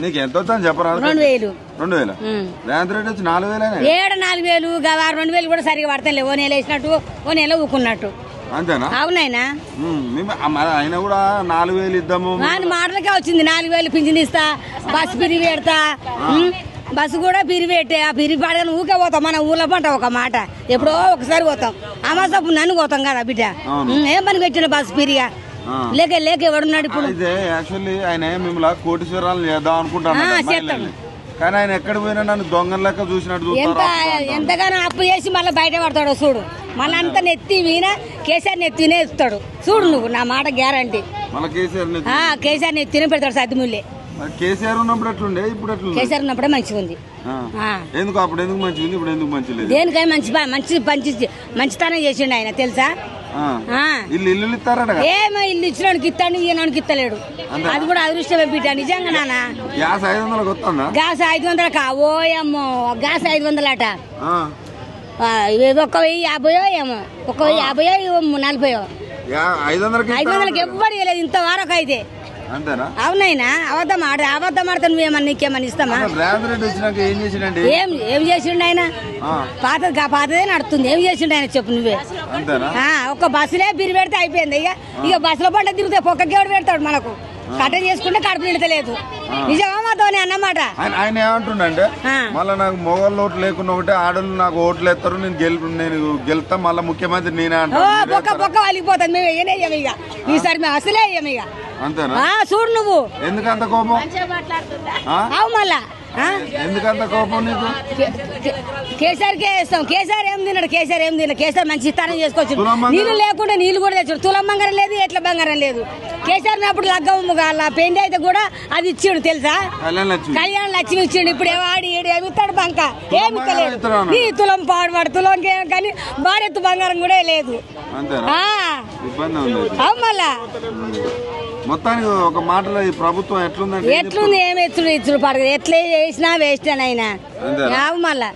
నీకు ఎంత వచ్చని చెప్పరా? 2000. 2000 రేవంత్ రెడ్డి వచ్చి 4000 ఏడు 4000 2000 కూడా సరిగా పడతాయి. ఓ నెల వేసినట్టు ఓ నెల ఊకున్నట్టు. అంతేనా? అవునైనా ఆయన కూడా 4000 ఇద్దాము మాటలకే వచ్చింది. 4000 పింఛన్ ఇస్తా, బస్సు పిరి పెడతా. బస్సు కూడా పిరి పెట్టే ఆ పిరి పాడగానే ఊకే పోతాం. మన ఊర్లో పంట ఒక మాట ఎప్పుడో ఒకసారి పోతాం. అమాసపు నన్ను పోతాం కదా బిడ్డ. ఏం పని పెట్టిన బస్సు పిరిగా లేక లేక ఎవడున్నాడు ఇప్పుడు? యాక్చువల్లీ ఆయన మిమ్మల్ని కోటీశ్వరాలు చేద్దాం అనుకుంటాను, కానీ ఆయన ఎక్కడ పోయినా నన్ను దొంగ లెక్క చూసినట్టు ఎంతగానో అప్పు చేసి మళ్ళీ బయట పడతాడు చూడు. మళ్ళీ అంతా నెత్తి మీన కేసీఆర్ నెత్తినే ఇస్తాడు చూడు. నువ్వు నా మాట గ్యారంటీ. కేసీఆర్ నెత్తినే పెడతాడు సద్దుముల్లే. కేసీఆర్ ఉన్నప్పుడు ఎట్లుండే, ఇప్పుడు ఎట్లుంది? కేసీఆర్ ఉన్నప్పుడే మంచిగా ఉంది. ఎందుకు అప్పుడు ఎందుకు మంచిగా ఉంది, ఇప్పుడు ఎందుకు మంచి లేదు? దేనికై మంచితనం చేసిండు ఆయన తెలుసా? ఇల్లు ఇస్తారట. ఏమో ఇల్లు ఇచ్చినానికి ఇస్తాడు, ఈయనకి ఇస్తలేడు. అది కూడా అదృష్టమే బిడ్డ నిజంగా. నాన్న గ్యాస్ 500 వస్తుందా? గ్యాస్ 500 ఓయమ్మో గ్యాస్ 500 అట. 1,050 ఏమో 1,050 40 500కి ఎవ్వరు ఇవ్వలేదు ఇంతవరకు అయితే. అవునైనా అబద్ధం ఆడతా నువ్వేమన్నా నీకేమన్నా ఇస్తామా? ఏం చేసిండు ఆయన? పాతదే నడుతుంది. ఏం చేసిండు ఆయన చెప్పు నువ్వే. ఒక బస్సులే బిరి పెడితే అయిపోయింది. ఇక బస్సులో పంట తిరిగితే పొక్కకి ఎవడు పెడతాడు మనకు? కట్ట చేసుకుంటే కడుపు నిండతలేదు. నిజమా మాతోనే అన్నమాట. ఆయన ఏమంటుండే, మళ్ళీ నాకు మొగోళ్ళు ఓట్లు లేకుండా ఒకటే ఆడోళ్ళు నాకు ఓట్లు వేస్తారు, నేను గెలుతా, మళ్ళీ ముఖ్యమంత్రి నేనే పొక్క వలిగిపోతుంది. మేము వేయనేయ్యాము ఇక ఈసారి, మేము అసలే వేయము ఇక. అంతేనా? చూడు నువ్వు ఎందుకంత కోపం? అవు మళ్ళా ఎందుకంత కోపం నీకు? కేసీఆర్కే వేస్తాం. కేసీఆర్ ఏం తిన్నాడు? కేసీఆర్ మంచి ఇస్తానం చేసుకోవచ్చు. నీళ్లు లేకుండా నీళ్లు కూడా తెచ్చాడు. తులం బంగారం లేదు, ఎట్ల బంగారం లేదు. కేసీఆర్ అప్పుడు లగ్గమ్మ పెండి అయితే కూడా అది ఇచ్చిండు తెలుసా? కళ్యాణ లక్ష్మి ఇచ్చిండు. ఇప్పుడు ఏవాడి ఏమి ఇస్తాడు? బంక ఏమి ఇస్తలేదు. నీ తులం పాడువాడు తులంకి ఏం, కానీ బాడెత్తు బంగారం కూడా లేదు. అవు మళ్ళా మొత్తానికి ఒక మాటలో ఈ ప్రభుత్వం ఎట్లుంది? ఏమి ఇచ్చుడు పడదు. ఎట్లా చేసినా వేస్ట్ అని అయినా మళ్ళా.